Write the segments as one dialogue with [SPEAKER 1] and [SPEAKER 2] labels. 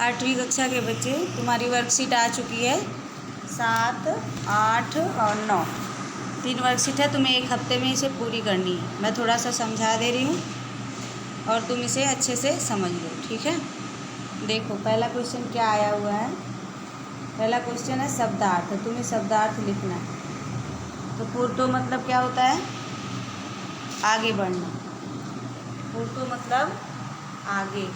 [SPEAKER 1] 8वीं कक्षा के बच्चे, तुम्हारी वर्कशीट आ चुकी है 7, 8 और 9। 3 वर्कशीट है, तुम्हें एक हफ्ते में इसे पूरी करनी है। मैं थोड़ा सा समझा दे रही हूँ और तुम इसे अच्छे से समझ लो, ठीक है। देखो पहला क्वेश्चन क्या आया हुआ है। पहला क्वेश्चन है शब्दार्थ। तुम्हें शब्दार्थ लिखना है। तो पूर्तो मतलब क्या होता है? आगे बढ़ना। पूर्तो मतलब आगे।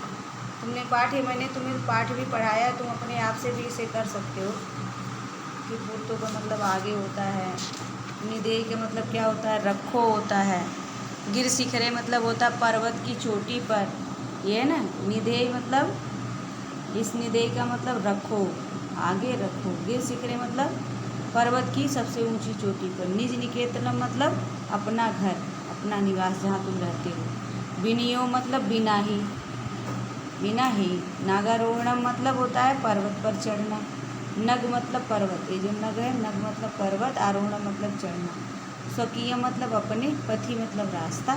[SPEAKER 1] मैंने तुम्हें पाठ भी पढ़ाया है, तुम अपने आप से भी इसे कर सकते हो कि पूर्तो का मतलब आगे होता है। निदेय का मतलब क्या होता है? रखो होता है। गिर शिखरे मतलब होता है पर्वत की चोटी पर, ये है ना। निदेय मतलब, इस निदेय का मतलब रखो, आगे रखो। गिर शिखरे मतलब पर्वत की सबसे ऊंची चोटी पर। निज निकेतनम मतलब अपना घर, अपना निवास जहाँ तुम रहते हो। विनियो मतलब बिना ही, बिना ही। नागारोहणम मतलब होता है पर्वत पर चढ़ना। नग मतलब पर्वत, ये जो नग है, नग मतलब पर्वत, आरोहण मतलब चढ़ना। स्वकीय मतलब अपने, पथि मतलब रास्ता।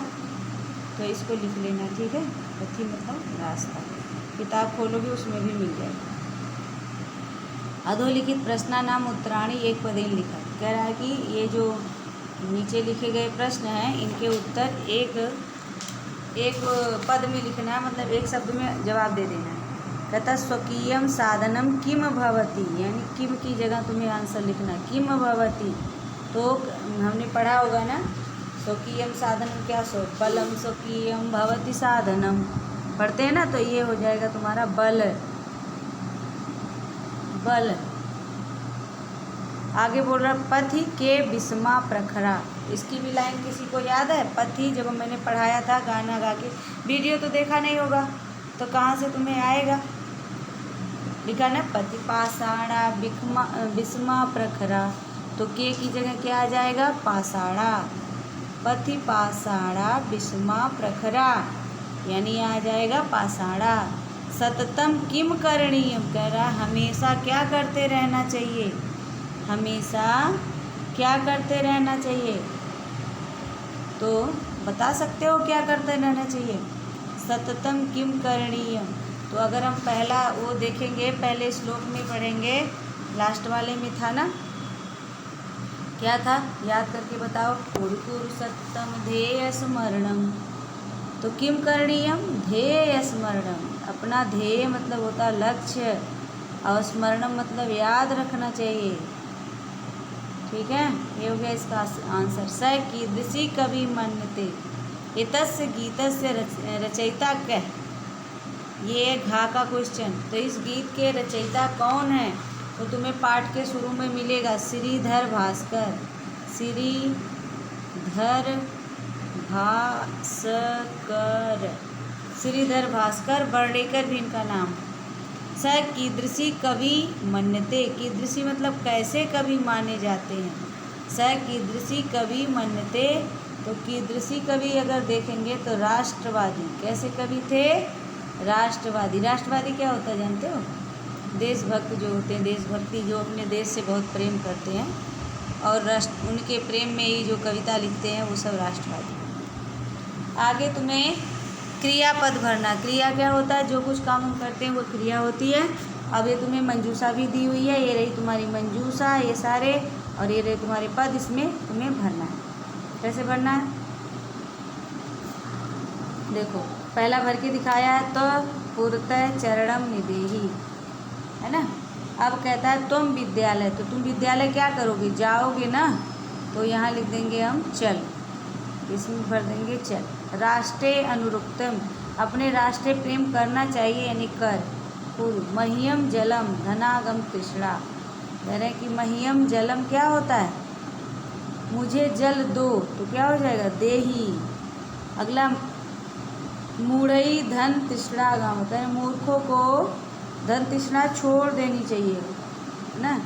[SPEAKER 1] तो इसको लिख लेना, ठीक है। पथि मतलब रास्ता। किताब खोलोगे उसमें भी मिल जाएगा। अधोलिखित प्रश्नानाम उत्तराणी एक पदेन लिखा। कह रहा है कि ये जो नीचे लिखे गए प्रश्न हैं इनके उत्तर एक पद में लिखना है, मतलब एक शब्द में जवाब दे देना है। कहता स्वकीयम साधनम किम भवति, यानी किम की जगह तुम्हें आंसर लिखना है। किम भवति तो हमने पढ़ा होगा ना, स्वकीयम साधनम क्या सो बलम स्वकीयम भवति साधनम, पढ़ते हैं ना। तो ये हो जाएगा तुम्हारा बल। बल। आगे बोल रहा पथि के विस्मा प्रखरा। इसकी भी लाइन किसी को याद है? पथि जब मैंने पढ़ाया था गाना गा के, वीडियो तो देखा नहीं होगा तो कहाँ से तुम्हें आएगा? लिखा ना पथि पाषाणा विस्मा प्रखरा। तो के की जगह क्या आ जाएगा? पाषाणा। पथि पाषाणा विस्मा प्रखरा, यानी आ जाएगा पाषाणा। सततम किम करणीयम, कह रहा हमेशा क्या करते रहना चाहिए। हमेशा क्या करते रहना चाहिए? तो बता सकते हो क्या करते रहना चाहिए? सततम किम करणीयम। तो अगर हम पहला वो देखेंगे, पहले श्लोक में पढ़ेंगे, लास्ट वाले में था ना, क्या था याद करके बताओ। कुरु सततम ध्येय स्मरणम। तो किम करणीयम? ध्येय स्मरणम। अपना ध्येय मतलब होता है लक्ष्य, और स्मरणम मतलब याद रखना चाहिए, ठीक है। ये हो गया इसका आंसर। स कीदृशी कवि मन्यते, इतस्य गीतस्य रचयिता कह। ये घा का क्वेश्चन। तो इस गीत के रचयिता कौन है? तो तुम्हें पाठ के शुरू में मिलेगा श्रीधर भास्कर। श्रीधर भास्कर, श्रीधर भास्कर वर्णेकर भी इनका नाम। स कीदृशी कवि मन्यते। कीदृशी मतलब कैसे कवि माने जाते हैं। स कीदृशी कवि मन्यते। तो कीदृशी कवि अगर देखेंगे तो राष्ट्रवादी। कैसे कवि थे? राष्ट्रवादी। राष्ट्रवादी क्या होता है जानते हो? देशभक्त जो होते हैं, देशभक्ति, जो अपने देश से बहुत प्रेम करते हैं और राष्ट्र, उनके प्रेम में ही जो कविता लिखते हैं वो सब राष्ट्रवादी। आगे तुम्हें क्रियापद भरना। क्रिया क्या होता है? जो कुछ काम हम करते हैं वो क्रिया होती है। अब ये तुम्हें मंजूषा भी दी हुई है, ये रही तुम्हारी मंजूषा, ये सारे, और ये रहे तुम्हारे पद। इसमें तुम्हें भरना है। कैसे भरना है देखो, पहला भर के दिखाया है तो पुरतः चरणम निदेही, है ना। अब कहता है तुम विद्यालय। तो तुम विद्यालय क्या करोगे? जाओगे ना। तो यहाँ लिख देंगे हम चल, इसमें भर देंगे चल। राष्ट्रीय अनुरुक्तम, अपने राष्ट्रीय प्रेम करना चाहिए, यानी कर। पूर्व मह्यम जलम धनागम तृष्णा। कह रहे हैं कि मह्यम जलम क्या होता है? मुझे जल दो। तो क्या हो जाएगा? देही। अगला मूढ़ई धन तृष्णागम, होता है मूर्खों को धन तृष्णा छोड़ देनी चाहिए, है ना।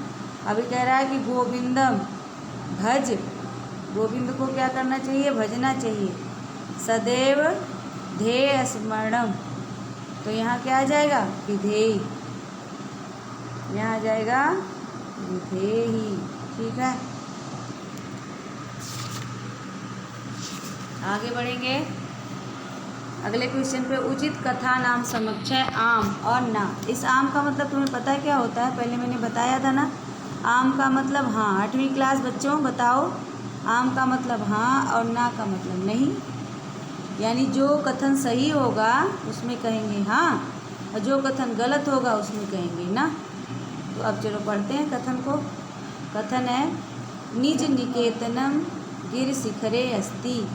[SPEAKER 1] अभी कह रहा है कि गोविंदम भज, गोविंद को क्या करना चाहिए? भजना चाहिए। सदैव ध्येय स्मरणम। तो यहाँ क्या आ जाएगा? विधेय। यहाँ आ जाएगा विधेयी, ठीक है। आगे बढ़ेंगे। अगले क्वेश्चन पे उचित कथा नाम समुच्चय आम और ना। इस आम का मतलब तुम्हें पता है क्या होता है? पहले मैंने बताया था ना। आम का मतलब हाँ। 8वीं क्लास बच्चों बताओ, आम का मतलब हाँ और ना का मतलब नहीं। यानी जो कथन सही होगा उसमें कहेंगे हाँ और जो कथन गलत होगा उसमें कहेंगे ना। तो अब चलो पढ़ते हैं कथन को। कथन है निज निकेतनम गिर शिखरे अस्ति।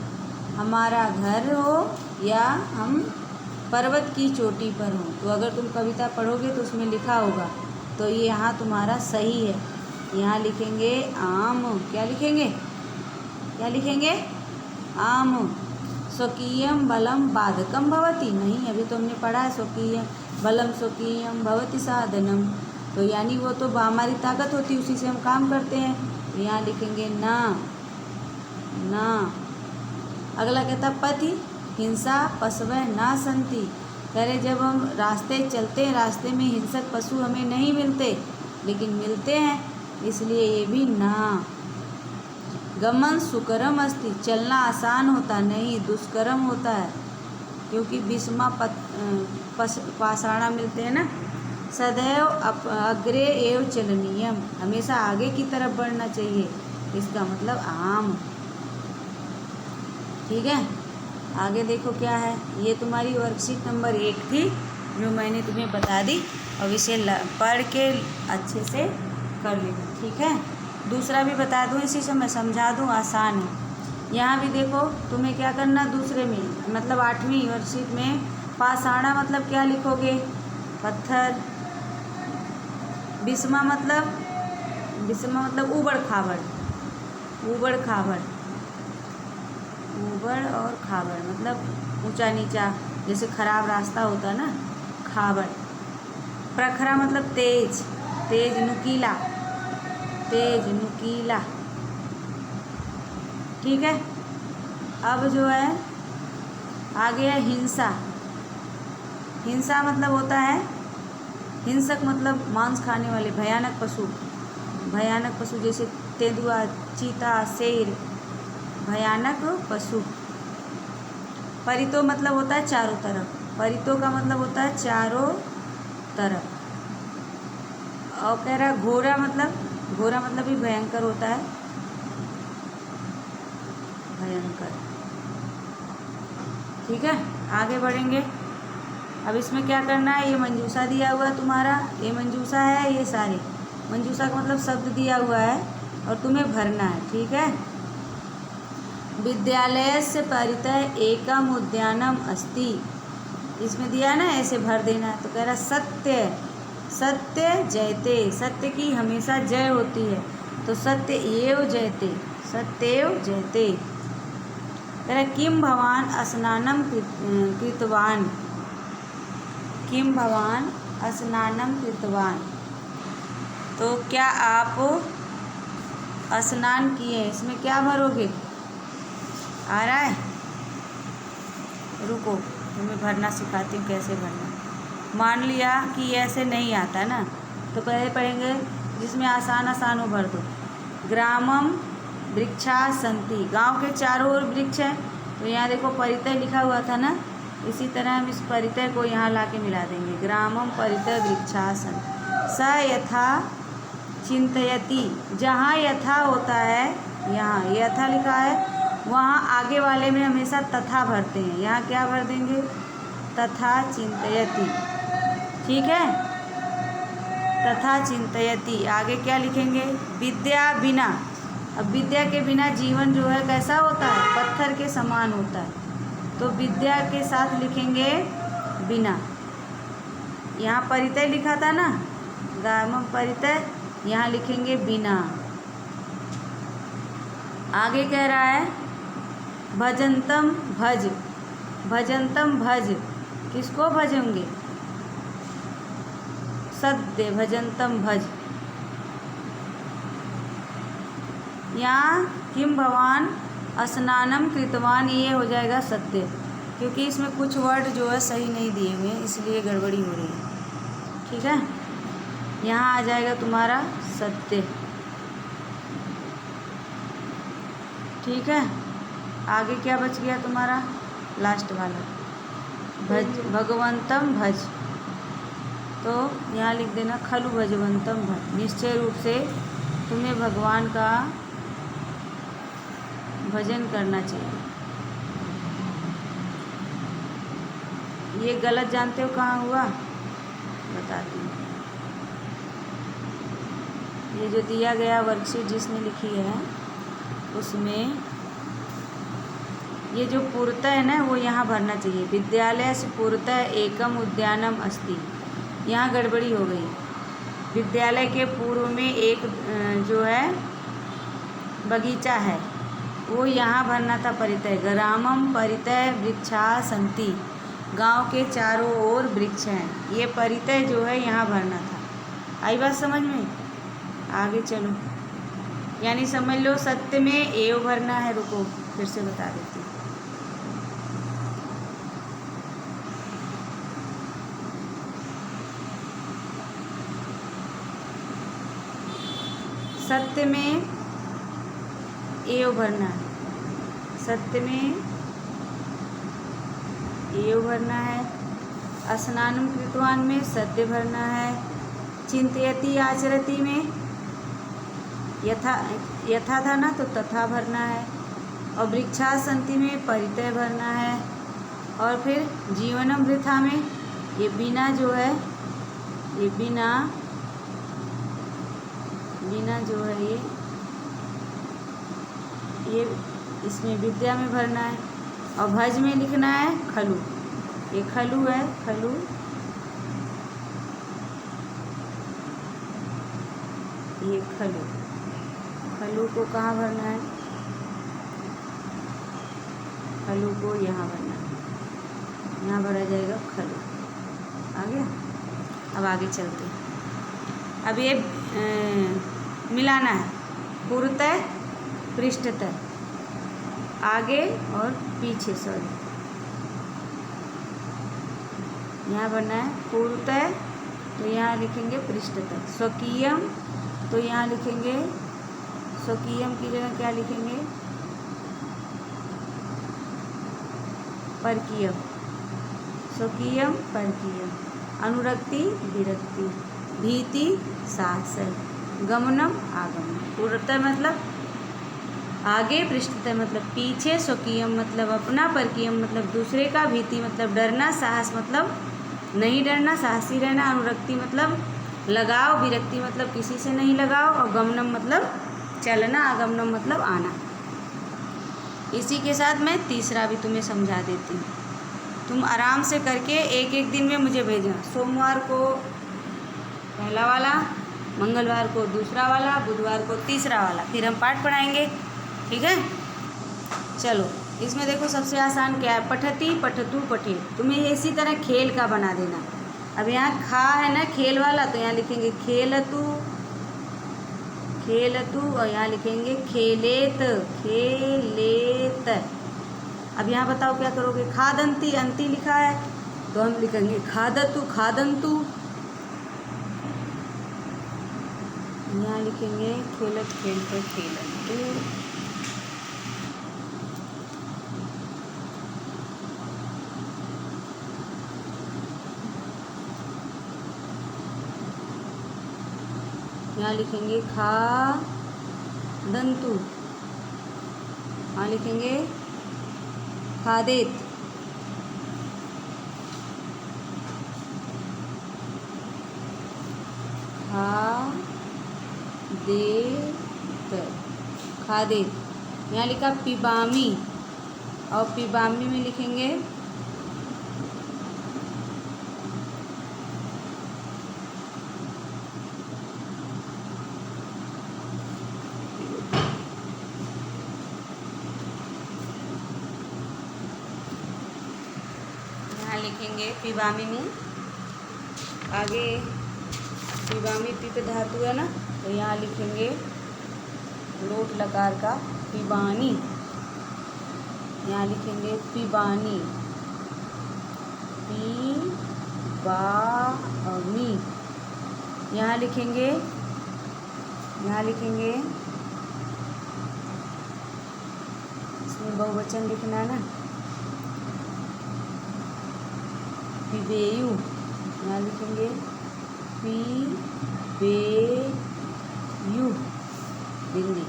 [SPEAKER 1] हमारा घर हो या हम पर्वत की चोटी पर हो। तो अगर तुम कविता पढ़ोगे तो उसमें लिखा होगा, तो ये यहाँ तुम्हारा सही है। यहाँ लिखेंगे आम। क्या लिखेंगे? क्या लिखेंगे? आम। स्वकीयम बलम बाधकम भवति। नहीं, अभी तो हमने पढ़ा है स्वकीय बलम स्वकीयम भवति साधनम। तो यानी वो तो हमारी ताकत होती है, उसी से हम काम करते हैं। तो यहाँ लिखेंगे ना। ना। अगला कहता पथि हिंसा पशवः ना संति। कह रहे जब हम रास्ते चलते हैं, रास्ते में हिंसक पशु हमें नहीं मिलते, लेकिन मिलते हैं, इसलिए ये भी ना। गमन सुकरम अस्ति। चलना आसान होता नहीं, दुष्करम होता है, क्योंकि भीष्मा पाषाणा मिलते हैं ना। सदैव अग्रे एव चलनीयम। हमेशा आगे की तरफ बढ़ना चाहिए, इसका मतलब आम। ठीक है, आगे देखो क्या है। ये तुम्हारी वर्कशीट नंबर 1 थी जो मैंने तुम्हें बता दी। अब इसे पढ़ के अच्छे से कर लेना। ठीक है, दूसरा भी बता दूँ, इसी से मैं समझा दूँ, आसान है। यहाँ भी देखो तुम्हें क्या करना, दूसरे में मतलब 8वीं वर्कशीट में पाषाणा मतलब क्या लिखोगे? पत्थर। भीष्मा मतलब ऊबड़ खाबड़। ऊबड़ खाबड़। ऊबड़ और खाबड़ मतलब ऊंचा नीचा, जैसे खराब रास्ता होता है ना, खाबड़। प्रखरा मतलब तेज। तेज नुकीला। तेज नुकीला। ठीक है, अब जो है आगे है हिंसा। हिंसा मतलब होता है हिंसक, मतलब मांस खाने वाले, भयानक पशु। भयानक पशु जैसे तेंदुआ, चीता, शेर, भयानक पशु। परितो मतलब होता है चारों तरफ। परितो का मतलब होता है चारों तरफ। और कह रहा घोड़ा मतलब भी भयंकर होता है, भयंकर। ठीक है, आगे बढ़ेंगे। अब इसमें क्या करना है, ये मंजूषा दिया हुआ है तुम्हारा, ये मंजूषा है, ये सारे मंजूषा का मतलब शब्द दिया हुआ है और तुम्हें भरना है। ठीक है, विद्यालय से परितः एकम उद्यानम अस्ति। इसमें दिया ना, ऐसे भर देना है। तो कह रहा सत्य। सत्य जयते। सत्य की हमेशा जय होती है, तो सत्य एव जयते। सत्येव जयते। कह रहा किम भवान स्नानम कृतवान। किम भवान स्नानम कृतवान। तो क्या आप स्नान किए? इसमें क्या भरोगे? आ रहा है? रुको, तुम्हें भरना सिखाती हूँ कैसे भरना। मान लिया कि ऐसे नहीं आता ना, तो पहले पढ़ेंगे जिसमें आसान आसान हो भर दो। ग्रामम वृक्षा संति। गांव के चारों ओर वृक्ष है, तो यहाँ देखो परितय लिखा हुआ था ना, इसी तरह हम इस परितय को यहाँ ला के मिला देंगे। ग्रामम परितय वृक्षा संति। स यथा चिंतयति। जहाँ यथा होता है, यहाँ यथा लिखा है, वहाँ आगे वाले में हमेशा तथा भरते हैं। यहाँ क्या भर देंगे? तथा चिंतयति। ठीक है, तथा चिंतयति। आगे क्या लिखेंगे? विद्या बिना। अब विद्या के बिना जीवन जो है कैसा होता है? पत्थर के समान होता है। तो विद्या के साथ लिखेंगे बिना। यहाँ परितय लिखा था ना, ग्रामम परितय, यहाँ लिखेंगे बिना। आगे कह रहा है भजंतम भज। भजंतम भज, किसको भजेंगे? सत्य। भजंतम भज। यहाँ किम भवान स्नानम कृतवान, ये हो जाएगा सत्य, क्योंकि इसमें कुछ वर्ड जो है सही नहीं दिए हुए हैं, इसलिए गड़बड़ी हो रही है। ठीक है, यहाँ आ जाएगा तुम्हारा सत्य। ठीक है, आगे क्या बच गया तुम्हारा? लास्ट वाला भज भगवंतम भज, तो यहाँ लिख देना खलु भजवंतम भज, निश्चय रूप से तुम्हें भगवान का भजन करना चाहिए। ये गलत जानते हो कहाँ हुआ, बताती हूँ। ये जो दिया गया वर्कशीट जिसने लिखी है उसमें ये जो पूर्वतः है ना वो यहाँ भरना चाहिए। विद्यालय से पूर्वतः एकम उद्यानम अस्ति, यहाँ गड़बड़ी हो गई। विद्यालय के पूर्व में एक जो है बगीचा है, वो यहाँ भरना था परितः। ग्रामम परितः वृक्षा सन्ति, गांव के चारों ओर वृक्ष हैं, ये परितः जो है यहाँ भरना था। आई बात समझ में? आगे चलो, यानी समझ लो सत्य में एव भरना है। रुको फिर से बता देती हूँ। सत्य में एव भरना है, सत्य में एव भरना है। स्नानम कृतवान में सत्य भरना है। चिंतयति आचरति में यथा था ना, तो तथा भरना है। और वृक्षासंति में परितय भरना है। और फिर जीवनम वृथा में ये बिना जो है, ये बिना जो है ये इसमें विद्या में भरना है। और भज में लिखना है खलु, ये खलु है, खलु। ये खलु, खलु को कहाँ भरना है? खलु को यहाँ भरना है, यहाँ भरा जाएगा खलु। आ गया? अब आगे चलते हैं। अब ये मिलाना है, पूर्वतः पृष्ठतः, आगे और पीछे। सॉरी, यहाँ भरना है पूर्वतः, तो यहाँ लिखेंगे पृष्ठतः। स्वकीयम, तो यहाँ लिखेंगे स्वकीयम की जगह क्या लिखेंगे? परकीयम। स्वकीयम परकीयम। अनुरक्ति विरक्ति, भीति साहस, गमनम आगमन। पूर्वतः मतलब आगे, पृष्ठतः मतलब पीछे, स्वकीयम मतलब अपना, परकीयम मतलब दूसरे का, भीति मतलब डरना, साहस मतलब नहीं डरना, साहसी रहना, अनुरक्ति मतलब लगाव, विरक्ति मतलब किसी से नहीं लगाव, और गमनम मतलब चलना, आगमनम मतलब आना। इसी के साथ मैं तीसरा भी तुम्हें समझा देती हूँ, तुम आराम से करके एक एक दिन में मुझे भेजना। सोमवार को पहला वाला, मंगलवार को दूसरा वाला, बुधवार को तीसरा वाला, फिर हम पाठ पढ़ाएंगे। ठीक है? चलो, इसमें देखो सबसे आसान क्या है? पठती पठतु पठेत। तुम्हें इसी तरह खेल का बना देना। अब यहाँ खा है ना खेल वाला, तो यहाँ लिखेंगे खेलतु, खेलतु, और यहाँ लिखेंगे खेलेत, खेलेत। अब यहाँ बताओ क्या करोगे? खादंती, अंती लिखा है, तो हम लिखेंगे खादतु, खादंतु। यहाँ लिखेंगे खेलत, खेलते, खेलंतु। यहाँ लिखेंगे खादंतु, यहाँ लिखेंगे खादेत। खादेत, खादेत। यहाँ लिखा पिबामी, और पिबामी में लिखेंगे लिखेंगे पिबामी में। आगे पिबामी पिप धातु है ना, तो यहाँ लिखेंगे लोट लकार का पिबानी। यहाँ लिखेंगे पिबानी, पिबामी। यहाँ लिखेंगे इसमें बहुवचन लिखना है ना, पिबेयु, यहाँ लिखेंगे पिबेयु, बिंदी।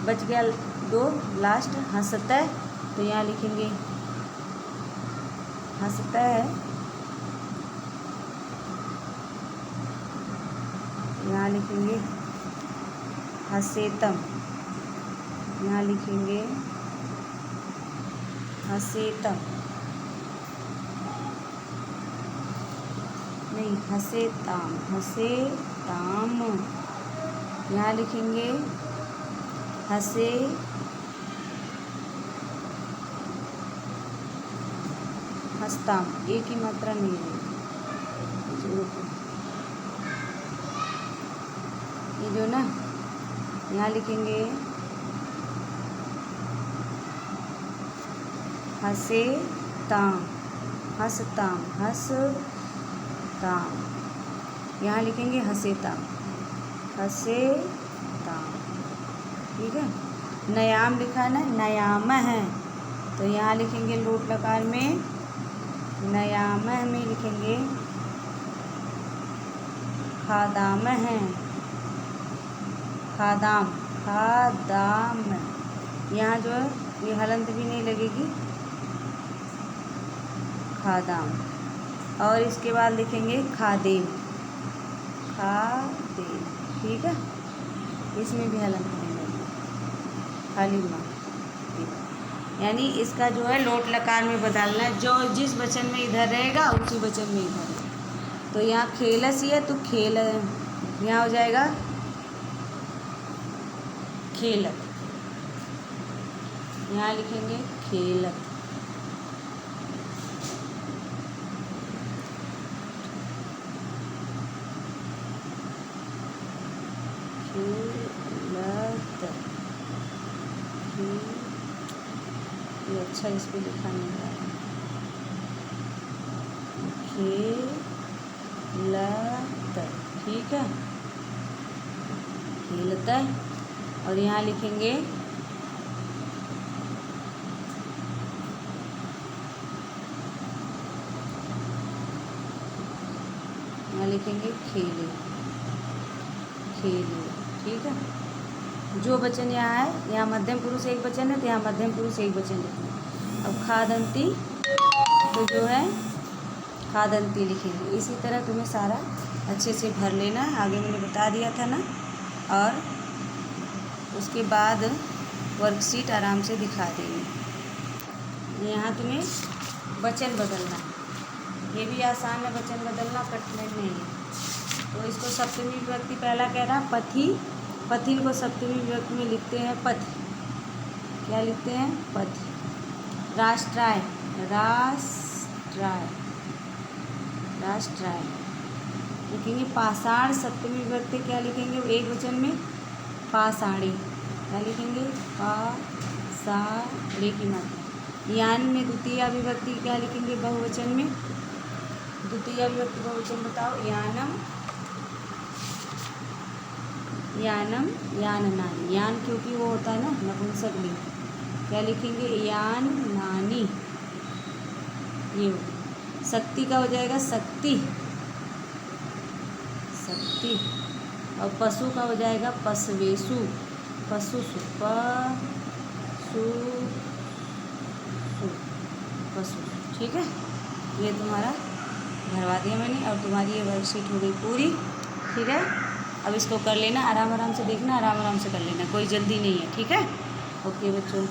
[SPEAKER 1] बच गया 2 लास्ट, हंसता, तो यहाँ लिखेंगे हंसता है, यहाँ लिखेंगे हसेतम, यहाँ लिखेंगे हसेतम, नहीं हसेताम, हसेताम, यहाँ लिखेंगे हसे हस्ताम, एक ही मात्रा नहीं है, ये जो ना यहाँ लिखेंगे हसे ताम, हसताम, हसताम, यहाँ लिखेंगे हसेताम, हसेताम, ठीक है। नयाम लिखा है ना, नयाम है, तो यहाँ लिखेंगे लोट लकार में, नयाम में लिखेंगे खादाम है, खादाम, खादाम, यहाँ जो है ये हलंत भी नहीं लगेगी, खादाम। और इसके बाद लिखेंगे खादेम, खादेम, ठीक है, इसमें भी हलंत नहीं लगेगी, खाली माँ। यानी इसका जो है लोट लकार में बदलना है, जो जिस वचन में इधर रहेगा उसी वचन में इधर है। तो यहाँ खेलस ही है तो खेल, यहाँ हो जाएगा खेलत, यहाँ लिखेंगे खेलत, खेलत, ये अच्छा इस पर लिखा नहीं है, खेलत, ठीक है, खेलता है। और यहाँ लिखेंगे खेले, खेले, ठीक है। जो वचन यहाँ है, यहाँ मध्यम पुरुष एक वचन है तो यहाँ मध्यम पुरुष एक वचन लिखना है। अब खादंती तो जो है खादंती लिखेंगे। इसी तरह तुम्हें सारा अच्छे से भर लेना है, आगे मैंने बता दिया था ना। और उसके बाद वर्कशीट आराम से दिखा देंगे। यहाँ तुम्हें वचन बदलना है, ये भी आसान है, वचन बदलना कठिन नहीं है। तो इसको सप्तमी विभक्ति पहला कह रहा पथि, पथिन को सप्तमी विभक्ति में लिखते हैं पथि, क्या लिखते हैं पथि। राष्ट्राय, राष्ट्राय, राष्ट्राय लिखेंगे। पाषाण सप्तमी विभक्ति क्या लिखेंगे एक वचन में, पाषाणी, क्या लिखेंगे पाषाणी की मात्रा। यान में द्वितीय विभक्ति क्या लिखेंगे बहुवचन में, द्वितीय विभक्ति बहुवचन बताओ। यानम, यानम, याननानी, यान क्योंकि वो होता है ना नपुंसक लिंग, क्या लिखेंगे यान नानी, ये हो। शक्ति का हो जाएगा शक्ति, शक्ति। और पशु का हो जाएगा पशवेशु, पशुसु, पशु, पशु, ठीक है। ये तुम्हारा भरवा दिया मैंने और तुम्हारी ये वर्कशीट हो गई पूरी, ठीक है। अब इसको कर लेना, आराम आराम से देखना, आराम आराम से कर लेना, कोई जल्दी नहीं है, ठीक है। ओके बच्चों।